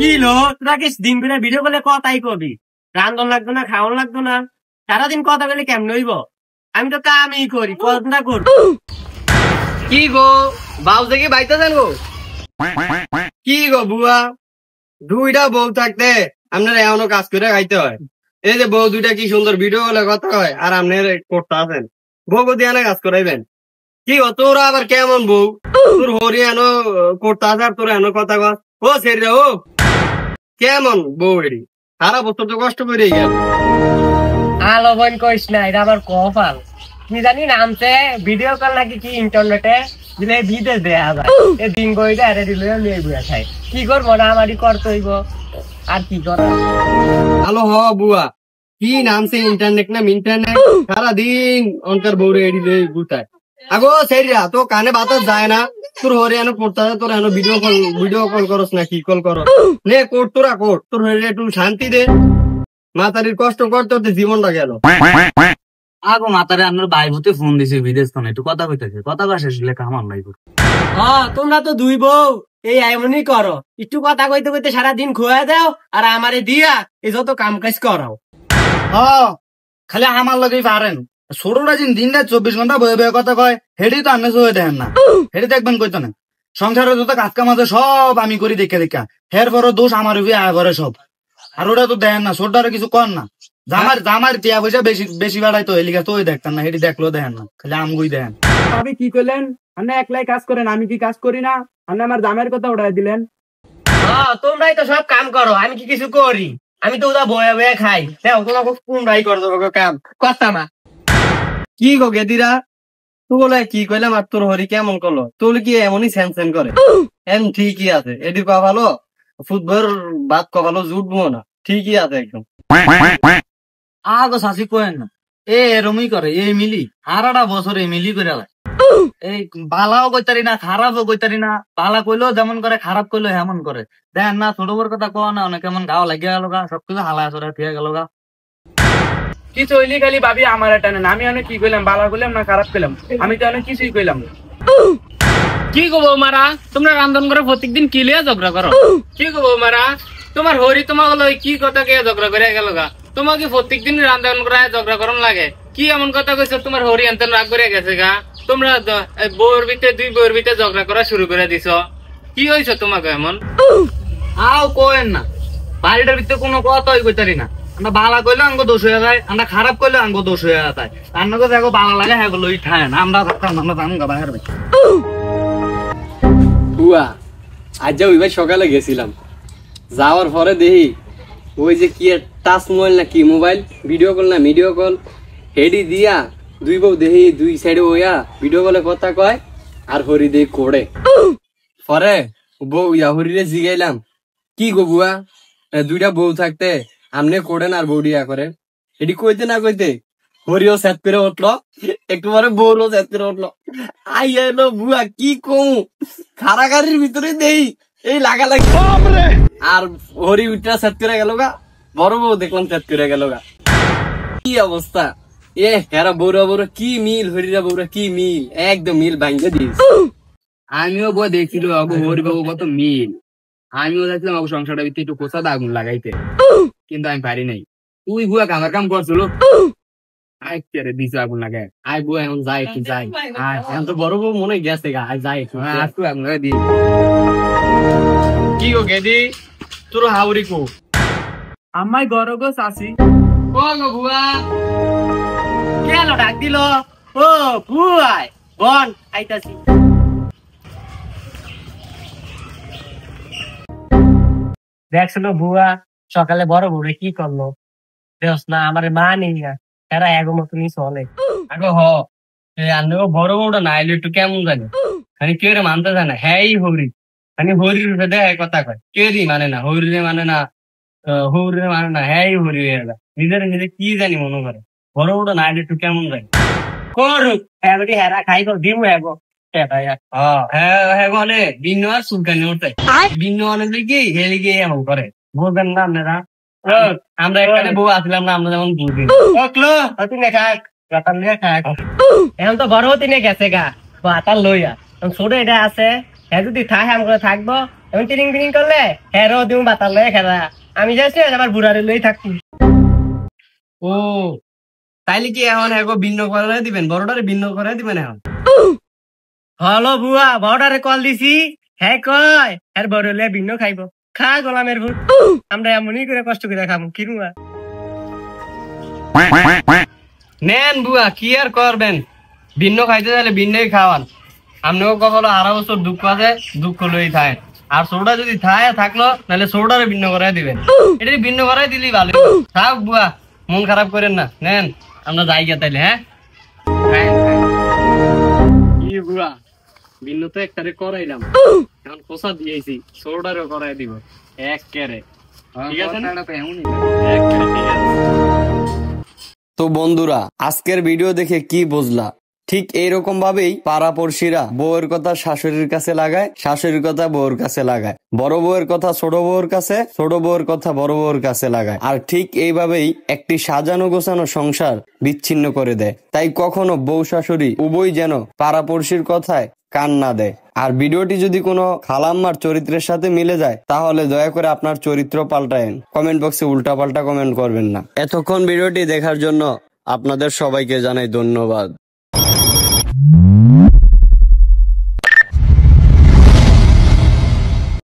কি লো তোরা কি দিন করে ভিডিও কলে কথাই কবি, রান্ধন লাগতো না, খাওয়ান লাগতো না, সারাদিন কথা বলে কেমন হইব? আমি তো কামই করি, পড়াশোনা করি। কি গো বাউ থেকে বাইতেছেন গো? কি গো বুয়া, দুইটা বউ থাকতে আপনার এমনও কাজ করে খাইতে হয়? এই যে বউ দুইটা কি সুন্দর ভিডিও বলে কথা হয়, আর আপনার করতে আছেন বউ দিয়ে কাজ করাইবেন? কি গো তোরা আবার কেমন বউ? তোর হরি এনো করতে আছে আর তোর এনো কথা কর। ও সেরি ও কেমন বউ এটি? সারা বছর তো কষ্ট করে গেল। আলো বোন কইস না, এটা আবার কপাল। কি জানি নামছে ভিডিও কল নাকি কি ইন্টারনেটে দিলে বিদেশ দেয়া যায়। এ দিন কইটা আরে দিলে নিয়ে বুয়া খাই। কি করবো না, আমারই করতে হইব, আর কি করা। হ্যালো হ বুয়া, কি নামছে ইন্টারনেট নাম ইন্টারনেট, সারাদিন অনকার বউরে এডিলে গুতায়। আগো সেরিয়া তো কানে বাতাস যায় না, তোর হরে এনো পড়তে তোর এনো ভিডিও কল করস না কি কল করস নে কোট তোরা কোট, তোর হরে একটু শান্তি দে। মাতারির কষ্ট করতে করতে জীবনটা গেল। আগো মাতারে আপনার ভাই ভূতে ফোন দিছে বিদেশ ফোন, একটু কথা কইতেছে, কথা কয় শেষ হলে কামার নাই। হ্যাঁ তোমরা তো দুই বউ এই এমনই করো, একটু কথা কইতে কইতে সারাদিন খোয়া দাও আর আমারে দিয়া এই যত কাম কাজ করাও। খালি আমার লগেই পারেন, ছোটরা দিন দিন রাত 24 ঘন্টা বয়ে বয়ে কথা কয়, হেডি তো আপনি সয়ে দেখেন না, হেডি দেখবেন কইতো না। সংসারে যত কাজ কাম আছে সব আমি করি দেখে দেখা, হের পরও দোষ আমার ঘরে সব। আর ওটা তো দেখেন না, ছোটরা কিছু কর না। জামার টিয়া পয়সা বেশি বেশি বাড়াই তো এলিকা তো দেখতেন না, হেডি দেখলো দেখেন না, খালি আমগুই দেখেন। আপনি কি করলেন? আপনি একলাই কাজ করেন, আমি কি কাজ করি না? আপনি আমার জামের কথা উঠাই দিলেন। হ্যাঁ তোমরাই তো সব কাম করো, আমি কি কিছু করি? আমি তো ওটা বয়ে বয়ে খাই। তোমরাই করছো কাম, কথা না। কি গো গেদিরা, তোগুলো কি কইলাম আর তোর হরি কেমন করলো? তোর কি এমনই সেন করে? এম ঠিকই আছে, এটি কভালো ফুটবল বাদ কভালো জুটবো না, ঠিকই আছে একদম। আগো শাসি কোয়েন না, এরমই করে এই মিলি হারাটা বছর এই মিলি করে এই বালাও কইতারি না খারাপও কইতারি না, বালা কইলেও যেমন করে খারাপ কইলেও এমন করে। দেখেন না ছোট বড় কথা কো না, অনেক কেমন গাও লাগিয়ে গেল গা, সবকিছু হালা চড়া ফিরে গেল গা। কি চইলি খালি ভাবি আমার টানেন, আমি অনেক কি কইলাম, বালা কইলাম না খারাপ কইলাম? আমি তো অনেক কিছুই কইলাম। কি গো বৌমারা, তোমরা রান্ধন করে প্রত্যেকদিন কি লিয়ে ঝগড়া করো? কি গো বৌমারা, তোমার হরি তোমার হলো কি কথা কে ঝগড়া করে গেল গা? তোমাকে প্রত্যেকদিন রান্ধন করে ঝগড়া করন লাগে? কি এমন কথা কইছো তোমার হরি এনতেন রাগ করে গেছে গা? তোমরা বউর ভিতরে দুই বউর ভিতরে ঝগড়া করা শুরু করে দিছ, কি হয়েছে তোমাকে এমন? আও কোয়েন না, বাড়িটার ভিতরে কোনো কথাই কইতারি না। আমরা বালা কইলে আঙ্গ দোষ হয়ে যায়, আমরা খারাপ কইলে আঙ্গ দোষ হয়ে যায়। রান্নাকে দেখো বালা লাগে হ্যাঁ গুলো খায় না, আমরা থাকতাম আমরা জানগা বাইরে। বুয়া আজ ওই ভাই সকালে গেছিলাম, যাওয়ার পরে দেখি ওই যে কি টাচ মোবাইল না কি মোবাইল, ভিডিও কল না ভিডিও কল, হেডি দিয়া দুই বউ দেখি দুই সাইডে ওয়া ভিডিও কলে কথা কয় আর হরি দেই কোড়ে। পরে বউ হরিরে জিগাইলাম, কি গো বুয়া দুইটা বউ থাকতে আমনে কোড়েন আর বউডিয়া করে? এটি কইতে না কইতে হরিও সেট করে উঠলো, একটু পরে বউরও সেট করে উঠলো। আই এলো বুয়া কি কম খারাগারির ভিতরে দেই এই লাগালাগি, আর হরি উঠটা সেট করে গেল গা, বড় বউ দেখলাম সেট করে গেল গা। কি অবস্থা এ হেরা বউরা বউরা কি মিল, হরিরা বউরা কি মিল, একদম মিল ভাঙ্গে দিস। আমিও বই দেখছিল হরি বাবু কত মিল, আমিও দেখছিলাম সংসারটা ভিতরে একটু কোথাও আগুন লাগাইতে, কিন্তু আমি পারি নাই। তুই বুয়া কামার কাম করছিল, দিছে আগুন লাগাই। আই বুয়া এখন যাই একটু যাই, এখন তো বড় বউ মনে গেছে গা, যাই একটু আগুন লাগাই দিই। কি গো গেদি, তোর হাউরি কো? আমায় গরো গো চাচি। ও গো বুয়া, কেন ডাক দিল? ও বুয়াই বন আইতাছি। দেখছিল বুয়া সকালে বড় বউরে কি করলো? দেখ না আমার মা নেই না, এরা এগো মতনই চলে। আগো হ আনগো বড় বউটা না আইলে একটু কেমন জানে, খালি কেউ মানতে জানে হ্যাঁ হরি, খালি হরির দেয় কথা কয়, কেউই মানে না, হরিরে মানে না, হরিরে মানে না, হ্যাঁ হরি নিজের নিজে কি জানি মনে করে। বড় বউটা না আইলে একটু কেমন জানে করুক হ্যাঁ হেরা খাইব দিম এগো। বলে বিন্ন আর সুলকানি ওঠে, বিন্ন অনেক কি হেলি গিয়ে এমন করে, বুঝবেন না আপনারা? আমরা এখানে বউ আসলাম না, আমরা যেমন বুঝি এখন তো বড় হতে গেছে গা, আতার লইয়া ছোট এটা আছে, হ্যাঁ যদি থাকে আমরা থাকবো, এখন টিরিং টিরিং করলে হেরো তুমি বাতাল লয়ে খেলা আমি যাচ্ছি আমার বুড়ারে লই থাকি। ও তাইলে কি এখন এগো ভিন্ন করে দিবেন, বড়টারে ভিন্ন করে দিবেন এখন? হলো বুয়া বড়ারে কল দিছি, হ্যাঁ কয় আর বড় হলে ভিন্ন খাইব। খা গোলামের ভূত, আমরা এমনই করে কষ্ট করে খাবো কি বুয়া। নেন বুয়া কি আর করবেন, ভিন্ন খাইতে চাইলে ভিন্নই খাওয়ান। আপনিও কখনো সারা বছর দুঃখ আছে, দুঃখ লই থাকে। আর সোডা যদি থাকলো নাহলে সোডারে ভিন্ন করাই দিবেন, এটা ভিন্ন করাই দিলি ভালো। থাক বুয়া মন খারাপ করেন না, নেন আমরা যাই গিয়া তাইলে। হ্যাঁ কি বুয়া ভিন্ন তো একটারে করাইলাম, এখন কোসা দিয়েছি সোডারও করাই দিব এক কেরে। ঠিক আছে না? তো বন্ধুরা আজকের ভিডিও দেখে কি বুঝলা? ঠিক এইরকম ভাবেই পাড়াপড়শিরা বউয়ের কথা শাশুড়ির কাছে লাগায়, শাশুড়ির কথা বউয়ের কাছে লাগায়, বড় বউয়ের কথা ছোট বউয়ের কাছে, ছোট বউয়ের কথা বড় বউয়ের কাছে লাগায়। আর ঠিক এইভাবেই একটি সাজানো গোছানো সংসার বিচ্ছিন্ন করে দেয়। তাই কখনো বউ শাশুড়ি উভয় যেন পাড়াপড়শির কথায় কান না দেয়। আর ভিডিওটি যদি কোনো খালাম্মার চরিত্রের সাথে মিলে যায় তাহলে দয়া করে আপনার চরিত্র পাল্টায়েন, কমেন্ট বক্সে উল্টা পাল্টা কমেন্ট করবেন না। এতক্ষণ ভিডিওটি দেখার জন্য আপনাদের সবাইকে জানাই ধন্যবাদ।